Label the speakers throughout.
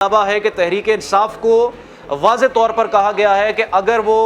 Speaker 1: दावा है कि तहरीक इंसाफ को वाज़े तौर पर कहा गया है कि अगर वो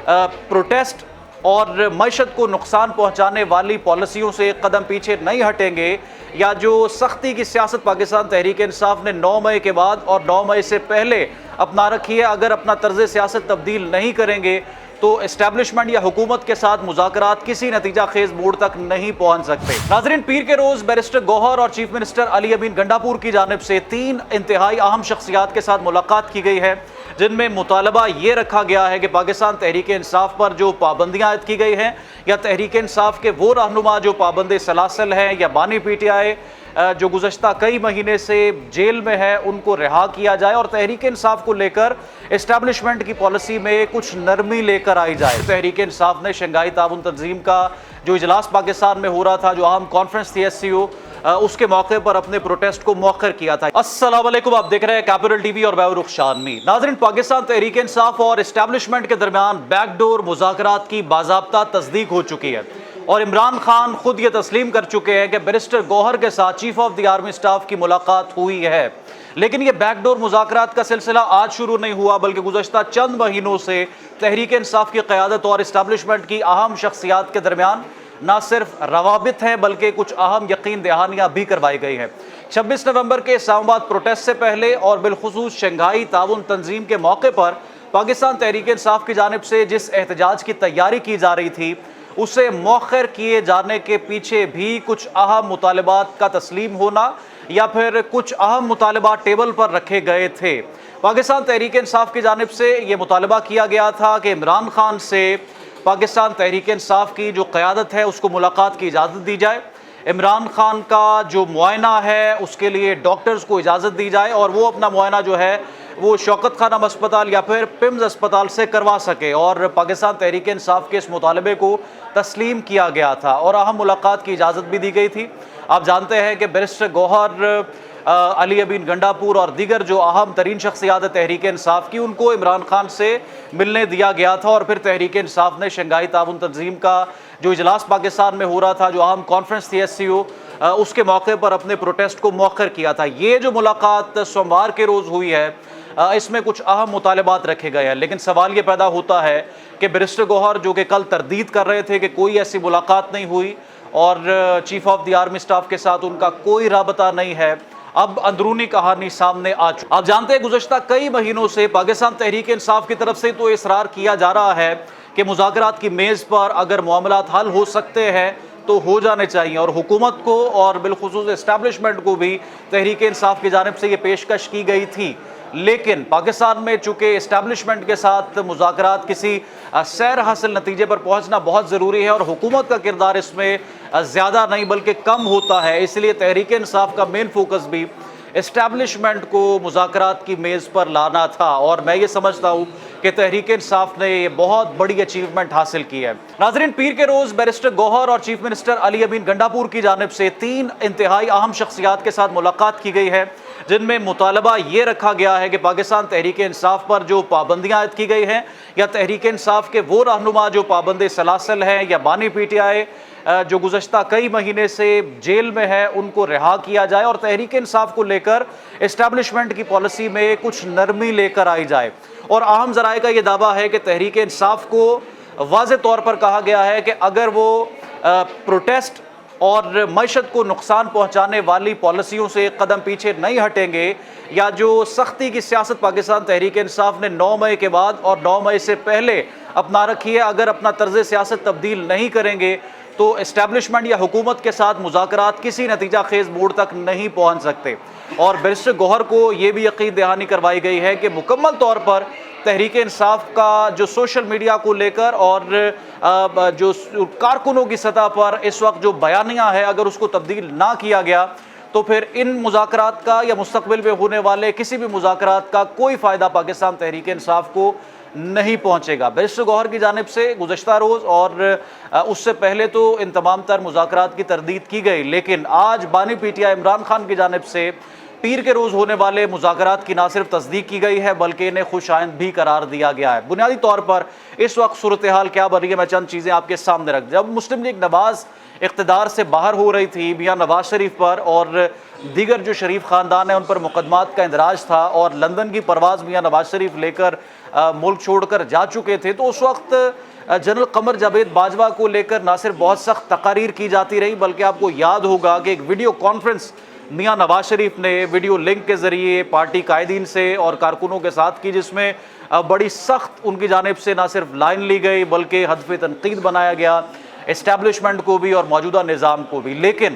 Speaker 1: प्रोटेस्ट और मईशत को नुकसान पहुंचाने वाली पॉलिसियों से एक कदम पीछे नहीं हटेंगे या जो सख्ती की सियासत पाकिस्तान तहरीक इंसाफ ने 9 मई के बाद और 9 मई से पहले अपना रखी है, अगर अपना तर्ज सियासत तब्दील नहीं करेंगे तो इस्टेब्लिशमेंट या हुकूमत के साथ मुज़ाकरात किसी नतीजा खेज मोड़ तक नहीं पहुंच सकते। नाज़रीन, पीर के रोज़ बैरिस्टर गौहर और चीफ मिनिस्टर अली अमीन गंडापुर की जानिब से 3 इंतहाई अहम शख्सियात के साथ मुलाकात की गई है, जिनमें मुतालबा ये रखा गया है कि पाकिस्तान तहरीक इंसाफ पर जो पाबंदियाँ आयद की गई हैं या तहरीक इंसाफ के वो रहनुमा जो पाबंद सलासल हैं या बानी PTI जो गुज़श्ता कई महीने से जेल में है उनको रिहा किया जाए और तहरीक इंसाफ को लेकर इस्टेब्लिशमेंट की पॉलिसी में कुछ नरमी लेकर आई जाए। तहरीक इंसाफ ने शंघाई ताउन तंजीम का जो इजलास पाकिस्तान में हो रहा था, जो अहम कॉन्फ्रेंस थी SCO, उसके मौके पर अपने प्रोटेस्ट को मौखर किया था। अस्सलाम वालेकुम, आप देख रहे हैं कैपिटल TV और मैं रुख शानमी। नाज़रीन, पाकिस्तान तहरीक इंसाफ और इस्टेब्लिशमेंट के दरमियान बैकडोर मुज़ाकरात की बाज़ाब्ता तस्दीक हो चुकी है और इमरान खान खुद ये तस्लीम कर चुके हैं कि बैरिस्टर गौहर के साथ chief of the army staff की मुलाकात हुई है। लेकिन ये बैकडोर मुज़ाकरात का सिलसिला आज शुरू नहीं हुआ, बल्कि गुज़श्ता चंद महीनों से तहरीक इंसाफ की क़यादत और इस्टेब्लिशमेंट की अहम शख्सियात के दरमियान ना सिर्फ रवाबित हैं बल्कि कुछ अहम यकीन दहानियाँ भी करवाई गई हैं। 26 नवंबर के इस्लामाबाद प्रोटेस्ट से पहले और बिलखुसूस शंघाई ताउन तंजीम के मौके पर पाकिस्तान तहरीक इंसाफ की जानिब से जिस एहतजाज की तैयारी की जा रही थी उसे मौखर किए जाने के पीछे भी कुछ अहम मुतालबात का तस्लीम होना या फिर कुछ अहम मुतालबात टेबल पर रखे गए थे। पाकिस्तान तहरीक इंसाफ की जानिब से ये मुतालबा किया गया था कि इमरान खान से पाकिस्तान तहरीक इंसाफ की जो क़यादत है उसको मुलाकात की इजाज़त दी जाए, इमरान खान का जो मुआयना है उसके लिए डॉक्टर्स को इजाज़त दी जाए और वो अपना मुआयना जो है वो शौकत खानम अस्पताल या फिर पिम्स अस्पताल से करवा सके। और पाकिस्तान तहरीक इंसाफ के इस मुतालबे को तस्लीम किया गया था और अहम मुलाकात की इजाज़त भी दी गई थी। आप जानते हैं कि बैरिस्टर गौहर, अली अमीन गंडापुर और दीगर जो अहम तरीन शख्सियात तहरीक इंसाफ की उनको इमरान खान से मिलने दिया गया था और फिर तहरीक इंसाफ ने शंघाई ताउन तंजीम का जो इजलास पाकिस्तान में हो रहा था, जो अहम कॉन्फ्रेंस थी SCO, उसके मौके पर अपने प्रोटेस्ट को मौखर किया था। ये जो मुलाकात सोमवार के रोज़ हुई है इसमें कुछ अहम मुतालबात रखे गए हैं, लेकिन सवाल ये पैदा होता है कि बैरिस्टर गौहर जो कि कल तरदीद कर रहे थे कि कोई ऐसी मुलाकात नहीं हुई और chief of the army staff के साथ उनका कोई राबता नहीं है, अब अंदरूनी कहानी सामने आ चुकी। आप जानते हैं गुज़श्ता कई महीनों से पाकिस्तान तहरीक इंसाफ की तरफ से तो इसरार किया जा रहा है कि मुज़ाकरात की मेज़ पर अगर मामलात हल हो सकते हैं तो हो जाने चाहिए और हुकूमत को और बिलखुसूस इस्टेब्लिशमेंट को भी तहरीक इंसाफ की जानिब से ये पेशकश की गई थी। लेकिन पाकिस्तान में चूँकि इस्टेब्लिशमेंट के साथ मुज़ाकरात किसी सैर हासिल नतीजे पर पहुँचना बहुत ज़रूरी है और हुकूमत का किरदार इसमें ज़्यादा नहीं बल्कि कम होता है, इसलिए तहरीक इंसाफ का मेन फोकस भी इस्टेब्लिशमेंट को मुज़ाकरात की मेज़ पर लाना था और मैं ये समझता हूँ कि तहरीक इंसाफ ने ये बहुत बड़ी अचीवमेंट हासिल की है। नाज़रीन, पीर के रोज़ बैरिस्टर गौहर और चीफ मिनिस्टर अली अमीन गंडापुर की जानिब से 3 इंतहाई अहम शख्सियात के साथ मुलाकात की गई है, जिनमें मुतालबा ये रखा गया है कि पाकिस्तान तहरीक इंसाफ पर जो पाबंदियाँ आयद की गई हैं या तहरीक इंसाफ के वो रहनुमा जो पाबंद सलासल हैं या बानी PTI जो गुज़श्ता कई महीने से जेल में है उनको रिहा किया जाए और तहरीक इंसाफ को लेकर इस्टेब्लिशमेंट की पॉलिसी में कुछ नरमी लेकर आई जाए। और अहम ज़राए का ये दावा है कि तहरीक इंसाफ को वाज़े तौर पर कहा गया है कि अगर वो प्रोटेस्ट और मईशत को नुकसान पहुंचाने वाली पॉलिसियों से एक कदम पीछे नहीं हटेंगे या जो सख्ती की सियासत पाकिस्तान तहरीक इंसाफ ने 9 मई के बाद और 9 मई से पहले अपना रखी है, अगर अपना तर्ज सियासत तब्दील नहीं करेंगे तो इस्टेब्लिशमेंट या हुकूमत के साथ मुज़ाकरात किसी नतीजा खेज मोड़ तक नहीं पहुंच सकते। और बैरिस्टर गौहर को ये भी यकीन दहानी करवाई गई है कि मुकम्मल तौर पर तहरीक इंसाफ का जो सोशल मीडिया को लेकर और जो कारकुनों की सतह पर इस वक्त जो बयानियाँ है अगर उसको तब्दील ना किया गया तो फिर इन मुज़ाकरात का या मुस्तक़बिल में होने वाले किसी भी मुज़ाकरात का कोई फ़ायदा पाकिस्तान तहरीक इंसाफ को नहीं पहुंचेगा। बैरिस्टर गौहर की जानिब से गुज़श्ता रोज़ और उससे पहले तो इन तमाम तर मुज़ाकरात की तरदीद की गई, लेकिन आज बानी PTI इमरान खान की जानिब से پیر کے روز ہونے والے مذاکرات کی نہ صرف تصدیق کی گئی ہے بلکہ انہیں خوش آئند بھی قرار دیا گیا ہے۔ بنیادی طور پر اس وقت صورتحال کیا بن رہی ہے، میں چند چیزیں آپ کے سامنے رکھ دوں۔ جب مسلم لیگ نواز اقتدار سے باہر ہو رہی تھی، میاں نواز شریف پر اور دیگر جو شریف خاندان ہیں ان پر مقدمات کا اندراج تھا اور لندن کی پرواز میاں نواز شریف لے کر ملک چھوڑ کر جا چکے تھے، تو اس وقت جنرل قمر جاوید باجوہ کو لے کر نہ صرف بہت سخت تقاریر کی جاتی رہی بلکہ آپ کو یاد ہوگا کہ ایک ویڈیو کانفرنس میاں نواز شریف نے ویڈیو لنک کے ذریعے پارٹی قائدین سے اور کارکنوں کے ساتھ کی، جس میں بڑی سخت ان کی جانب سے نہ صرف لائن لی گئی بلکہ ہدف تنقید بنایا گیا اسٹیبلشمنٹ کو بھی اور موجودہ نظام کو بھی۔ لیکن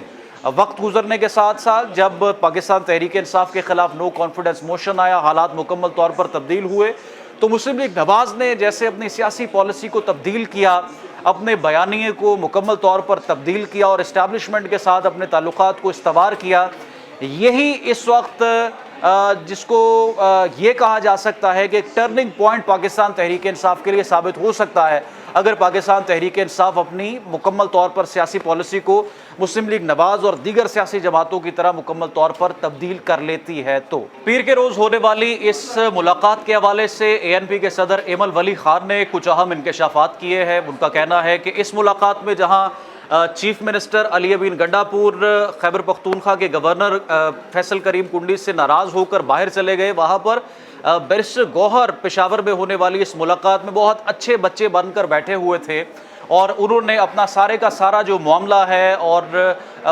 Speaker 1: وقت گزرنے کے ساتھ ساتھ جب پاکستان تحریک انصاف کے خلاف نو کانفیڈنس موشن آیا، حالات مکمل طور پر تبدیل ہوئے، تو مسلم لیگ نواز نے جیسے اپنی سیاسی پالیسی کو تبدیل کیا، اپنے بیانیے کو مکمل طور پر تبدیل کیا اور اسٹیبلشمنٹ کے ساتھ اپنے تعلقات کو استوار کیا، یہی اس وقت جس کو یہ کہا جا سکتا ہے کہ ایک ٹرننگ پوائنٹ پاکستان تحریک انصاف کے لیے ثابت ہو سکتا ہے اگر پاکستان تحریک انصاف اپنی مکمل طور پر سیاسی پالیسی کو مسلم لیگ نواز اور دیگر سیاسی جماعتوں کی طرح مکمل طور پر تبدیل کر لیتی ہے۔ تو پیر کے روز ہونے والی اس ملاقات کے حوالے سے اے این پی کے صدر ایمل ولی خان نے کچھ اہم انکشافات کیے ہیں۔ ان کا کہنا ہے کہ اس ملاقات میں جہاں چیف منسٹر علی امین گنڈاپور خیبر پختونخوا کے گورنر فیصل کریم کنڈی سے ناراض ہو کر باہر چلے گئے، وہاں پر بیرسٹر گوہر پشاور میں ہونے والی اس ملاقات میں بہت اچھے بچے بن کر بیٹھے ہوئے تھے اور انہوں نے اپنا سارے کا سارا جو معاملہ ہے اور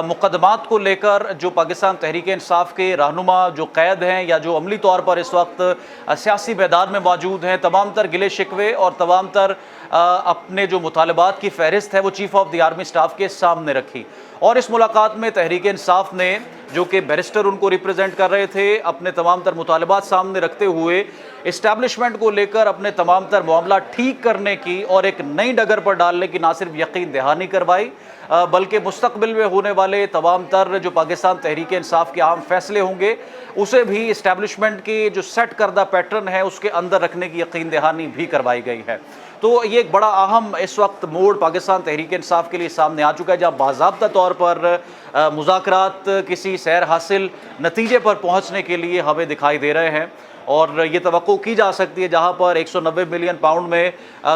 Speaker 1: مقدمات کو لے کر جو پاکستان تحریک انصاف کے رہنما جو قید ہیں یا جو عملی طور پر اس وقت سیاسی میدان میں موجود ہیں، تمام تر گلے شکوے اور تمام تر اپنے جو مطالبات کی فہرست ہے وہ chief of the army staff کے سامنے رکھی۔ اور اس ملاقات میں تحریک انصاف نے جو کہ بیرسٹر ان کو ریپرزینٹ کر رہے تھے، اپنے تمام تر مطالبات سامنے رکھتے ہوئے اسٹیبلشمنٹ کو لے کر اپنے تمام تر معاملہ ٹھیک کرنے کی اور ایک نئی ڈگر پر ڈالنے کی نہ صرف یقین دہانی کروائی بلکہ مستقبل میں ہونے والے تمام تر جو پاکستان تحریک انصاف کے اہم فیصلے ہوں گے اسے بھی اسٹیبلشمنٹ کی جو سیٹ کردہ پیٹرن ہے اس کے اندر رکھنے کی یقین دہانی بھی کروائی گئی ہے۔ تو یہ ایک بڑا اہم اس وقت موڑ پاکستان تحریک انصاف کے لیے سامنے آ چکا ہے، جہاں باضابطہ طور پر مذاکرات کسی سیر حاصل نتیجے پر پہنچنے کے لیے ہمیں دکھائی دے رہے ہیں اور یہ توقع کی جا سکتی ہے جہاں پر 190 ملین پاؤنڈ میں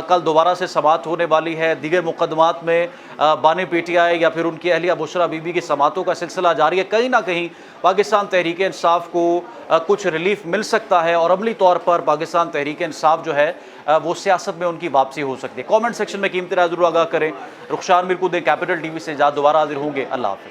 Speaker 1: کل دوبارہ سے سماعت ہونے والی ہے، دیگر مقدمات میں بانی پی ٹی آئی یا پھر ان کی اہلیہ بشرا بی بی کی سماعتوں کا سلسلہ جاری ہے، کہیں نہ کہیں پاکستان تحریک انصاف کو کچھ ریلیف مل سکتا ہے اور عملی طور پر پاکستان تحریک انصاف جو ہے وہ سیاست میں ان کی واپسی ہو سکتی ہے۔ کامنٹ سیکشن میں قیمتی رائے ضرور آگاہ کریں۔ رخشان میر کو دیں، کیپٹل ٹی وی سے دوبارہ حاضر ہوں گے۔ اللہ حافظ۔